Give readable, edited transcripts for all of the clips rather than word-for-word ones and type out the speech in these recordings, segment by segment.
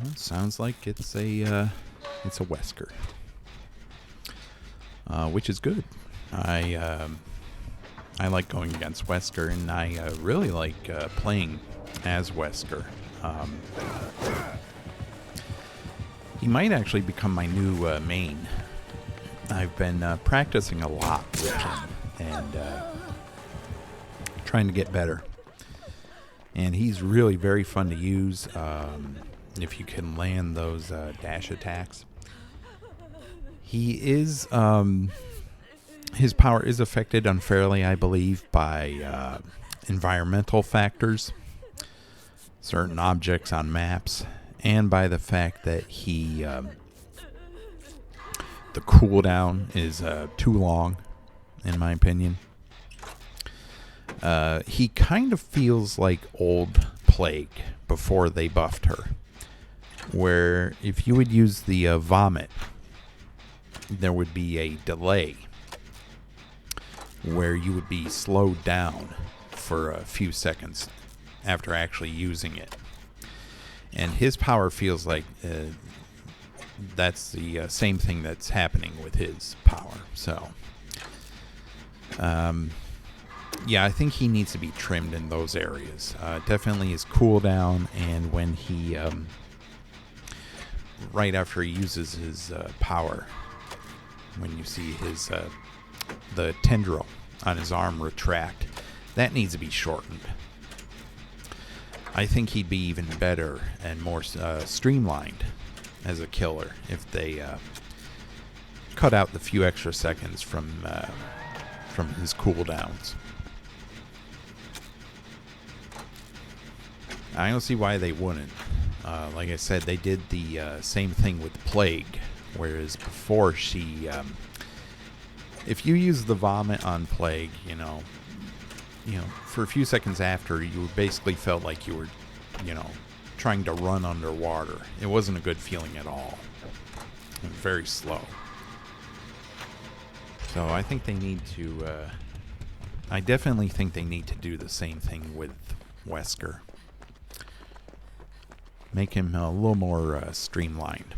Well, sounds like it's a Wesker, which is good. I like going against Wesker, and I really like playing as Wesker. He might actually become my new main. I've been practicing a lot with him and trying to get better. And he's really very fun to use if you can land those dash attacks. He is... his power is affected unfairly, I believe, by environmental factors, certain objects on maps, and by the fact that he... the cooldown is too long, in my opinion. He kind of feels like old Plague before they buffed her, where if you would use the vomit, there would be a delay where you would be slowed down for a few seconds after actually using it. And his power feels like that's the same thing that's happening with his power. So, yeah, I think he needs to be trimmed in those areas. Definitely his cooldown, and when he, right after he uses his power, when you see his, the tendril on his arm retract, that needs to be shortened. I think he'd be even better and more streamlined as a killer if they cut out the few extra seconds from his cooldowns. I don't see why they wouldn't. Like I said, they did the same thing with Plague, whereas before she... if you use the vomit on Plague, you know, for a few seconds after, you basically felt like you were, trying to run underwater. It wasn't a good feeling at all. It was very slow. So I think they need to... I definitely think they need to do the same thing with Wesker. Make him a little more streamlined.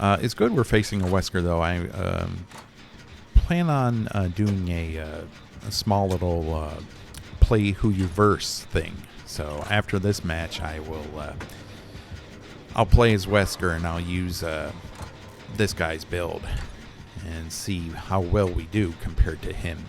It's good we're facing a Wesker, though. I plan on doing a small little play who you verse thing. So after this match, I'll play as Wesker, and I'll use this guy's build and see how well we do compared to him.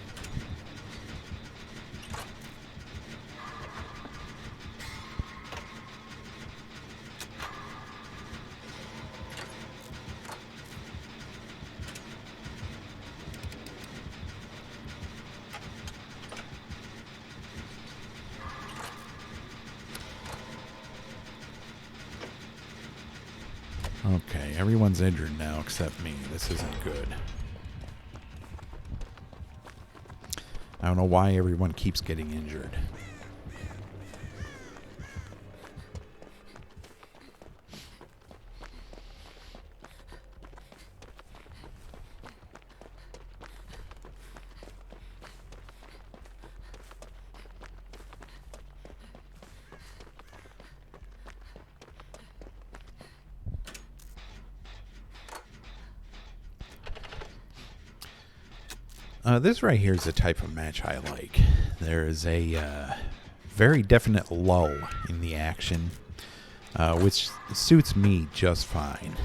Okay, everyone's injured now except me. This isn't good. I don't know why everyone keeps getting injured. This right here is the type of match I like. There is a very definite lull in the action, which suits me just fine.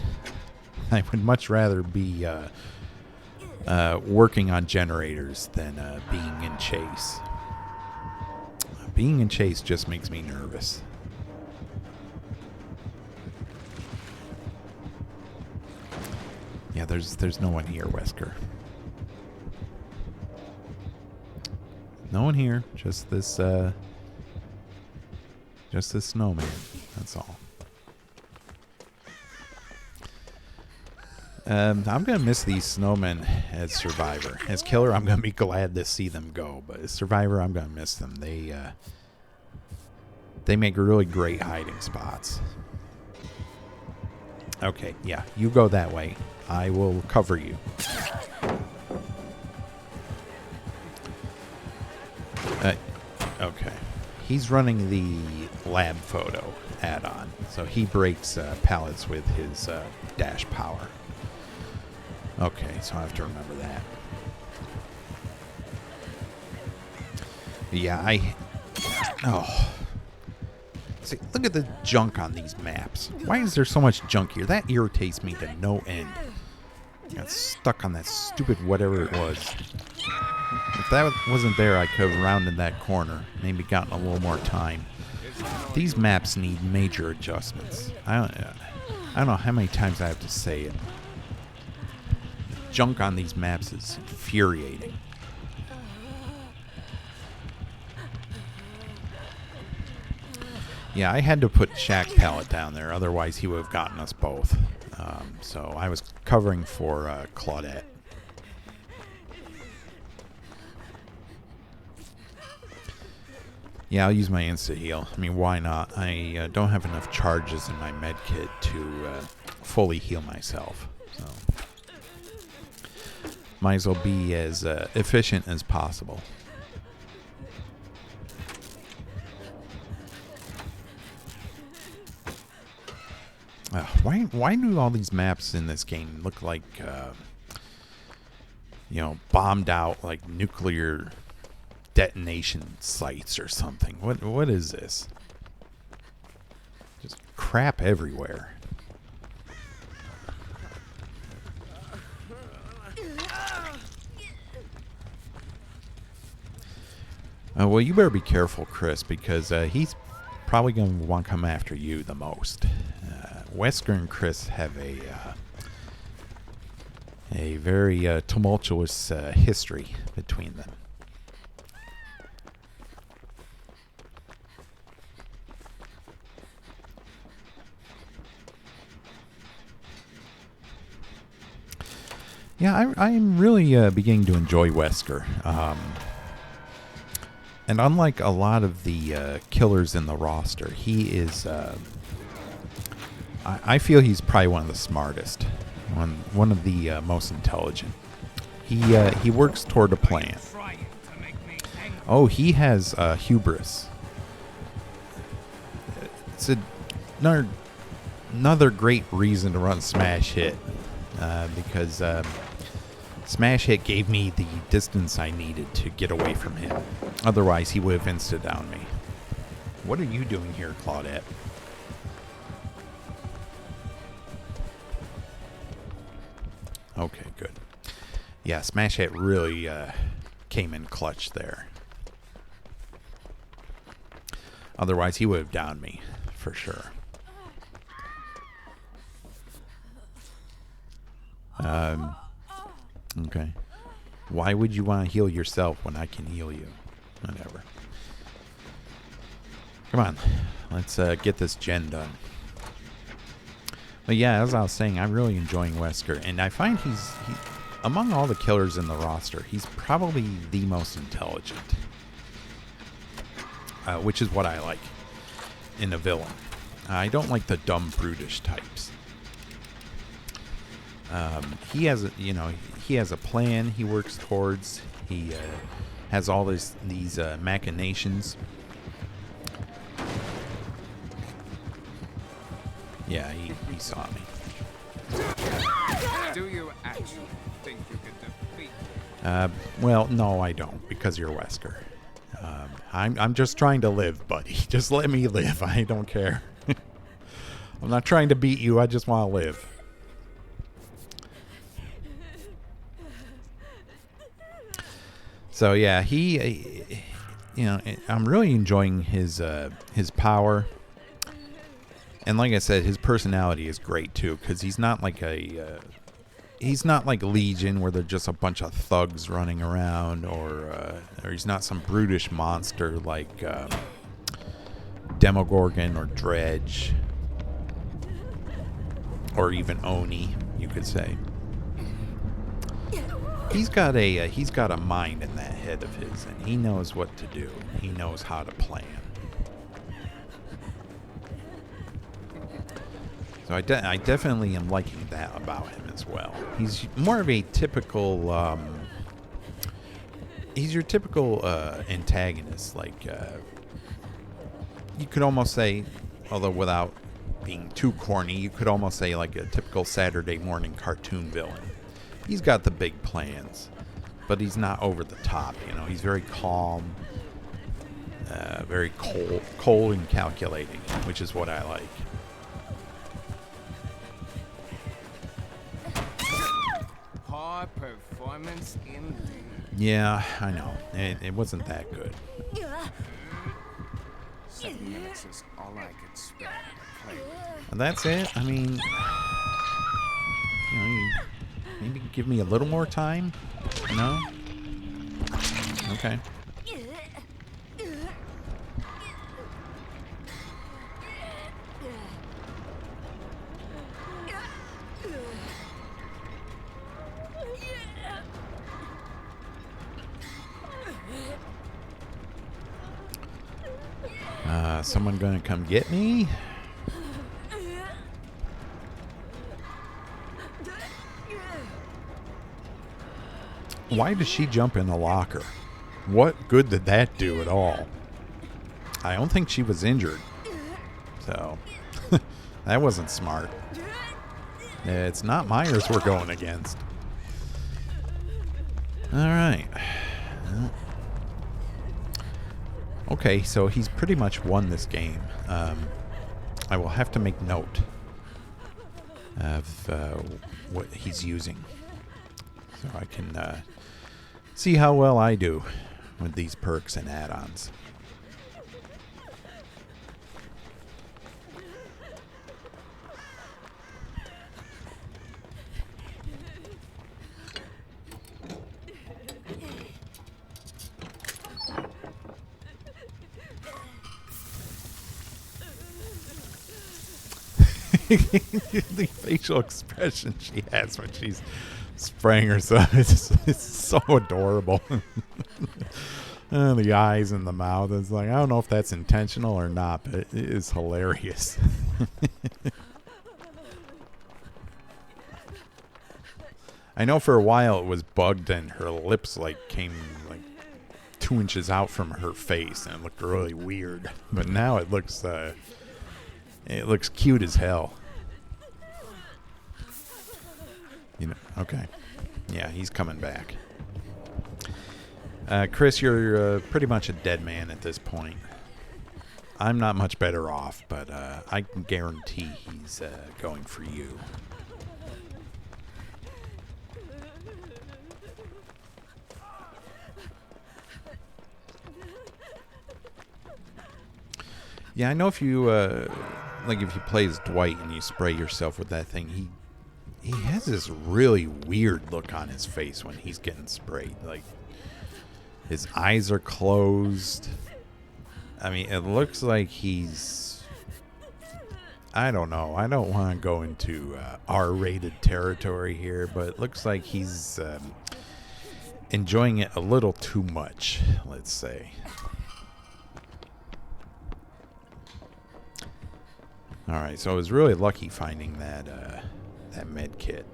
I would much rather be working on generators than being in chase. Being in chase just makes me nervous. Yeah, there's no one here, Wesker. No one here, just this snowman. That's all. I'm gonna miss these snowmen as Survivor. As Killer, I'm gonna be glad to see them go, but as Survivor, I'm gonna miss them. They make really great hiding spots. Okay, yeah, you go that way. I will cover you. Okay. He's running the lab photo add-on, so he breaks pallets with his dash power. Okay, so I have to remember that. Yeah, oh. See, look at the junk on these maps. Why is there so much junk here? That irritates me to no end. Got stuck on that stupid whatever it was. If that wasn't there, I could have rounded that corner. Maybe gotten a little more time. These maps need major adjustments. I don't know how many times I have to say it. The junk on these maps is infuriating. Yeah, I had to put Shaq's pallet down there, otherwise he would have gotten us both. So I was covering for Claudette. Yeah, I'll use my insta-heal. I mean, why not? I don't have enough charges in my med kit to fully heal myself. So might as well be as efficient as possible. Why do all these maps in this game look like, bombed out, like nuclear detonation sites or something? What is this? Just crap everywhere. Well, you better be careful, Chris, because he's probably going to want to come after you the most. Wesker and Chris have a very tumultuous history between them. Yeah, I'm really beginning to enjoy Wesker. And unlike a lot of the killers in the roster, he is... I feel he's probably one of the smartest, one of the most intelligent. He works toward a plan. Oh, he has hubris. It's another great reason to run Smash Hit, because Smash Hit gave me the distance I needed to get away from him. Otherwise, he would have insta-downed me. What are you doing here, Claudette? Okay, good. Yeah, Smash Hit really came in clutch there. Otherwise, he would have downed me, for sure. Okay. Why would you want to heal yourself when I can heal you? Whatever. Come on. Let's get this gen done. But yeah, as I was saying, I'm really enjoying Wesker, and I find he's among all the killers in the roster, he's probably the most intelligent, which is what I like in a villain. I don't like the dumb, brutish types. He has a plan he works towards. He has all these machinations. Yeah, he saw me. Do you actually think you can defeat me? Well, no, I don't, because you're Wesker. I'm just trying to live, buddy. Just let me live. I don't care. I'm not trying to beat you. I just want to live. So yeah, I'm really enjoying his power. And like I said, his personality is great too, because he's not like Legion, where they're just a bunch of thugs running around, or he's not some brutish monster like Demogorgon or Dredge, or even Oni, you could say. He's got a mind in that head of his, and he knows what to do. He knows how to plan. So I definitely am liking that about him as well. He's more of a typical, he's your typical antagonist, like you could almost say, although without being too corny, you could almost say like a typical Saturday morning cartoon villain. He's got the big plans, but he's not over the top. You know, he's very calm, very cold and calculating, which is what I like. Poor performance indeed. Yeah, I know. It wasn't that good. 7 minutes is all I could spare to play with. And that's it. I mean, you know, you maybe give me a little more time. No? Okay. Someone gonna come get me? Why did she jump in the locker? What good did that do at all? I don't think she was injured. So, that wasn't smart. It's not Myers we're going against. Alright. Okay, so he's pretty much won this game. I will have to make note of what he's using, so I can see how well I do with these perks and add-ons. The facial expression she has when she's spraying herself, it's so adorable. The eyes and the mouth, it's like, I don't know if that's intentional or not, but it is hilarious. I know for a while it was bugged and her lips like came like 2 inches out from her face and it looked really weird, but now it looks cute as hell. You know, okay. Yeah, he's coming back. Chris, you're pretty much a dead man at this point. I'm not much better off, but I can guarantee he's going for you. Yeah, I know if you like if you play as Dwight and you spray yourself with that thing, he has this really weird look on his face when he's getting sprayed. Like his eyes are closed. I mean, it looks like he's, I don't know. I don't want to go into R-rated territory here, but it looks like he's enjoying it a little too much, let's say. All right, so I was really lucky finding that med kit.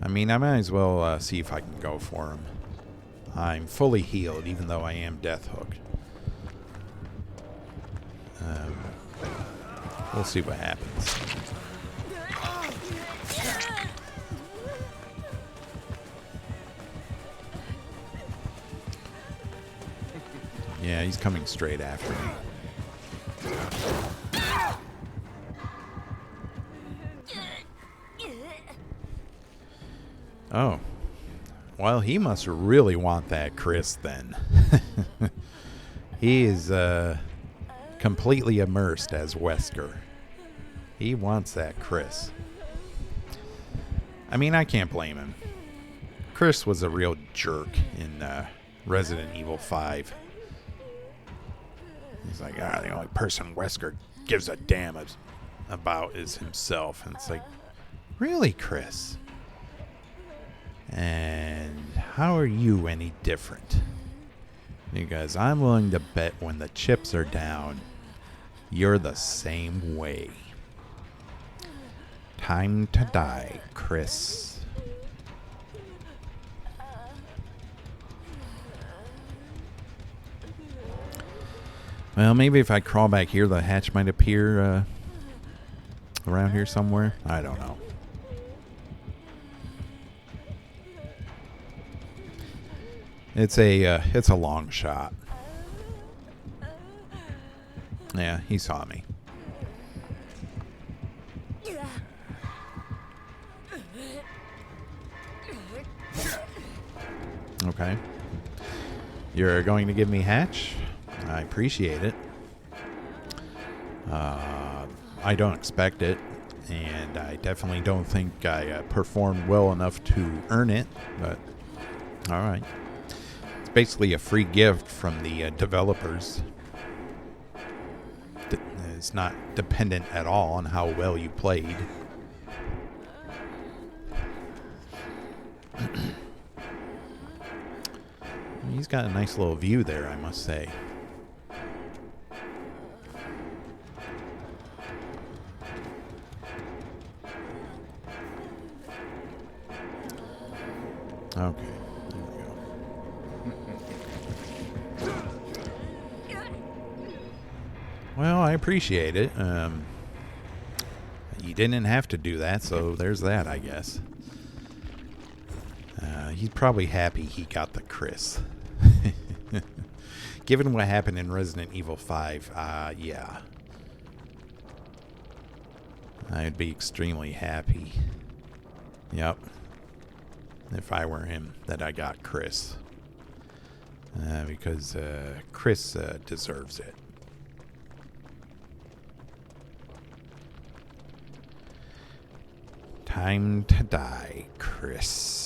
I mean, I might as well see if I can go for him. I'm fully healed, even though I am death hooked. We'll see what happens. Yeah, he's coming straight after me. Oh. Well, he must really want that Chris then. He is completely immersed as Wesker. He wants that Chris. I mean, I can't blame him. Chris was a real jerk in Resident Evil 5. He's like, the only person Wesker gives a damn about is himself. And it's like, really, Chris? And how are you any different? Because I'm willing to bet when the chips are down, you're the same way. Time to die, Chris. Well, maybe if I crawl back here, the hatch might appear around here somewhere. I don't know. It's a long shot. Yeah, he saw me. Okay. You're going to give me hatch? I appreciate it. I don't expect it, and I definitely don't think I performed well enough to earn it, but alright. It's basically a free gift from the developers. It's not dependent at all on how well you played. He's got a nice little view there, I must say. Okay, there we go. Well, I appreciate it. You didn't have to do that, so there's that, I guess. He's probably happy he got the Chris. Given what happened in Resident Evil 5, yeah. I'd be extremely happy. Yep. If I were him, that I got Chris. Because Chris deserves it. Time to die, Chris.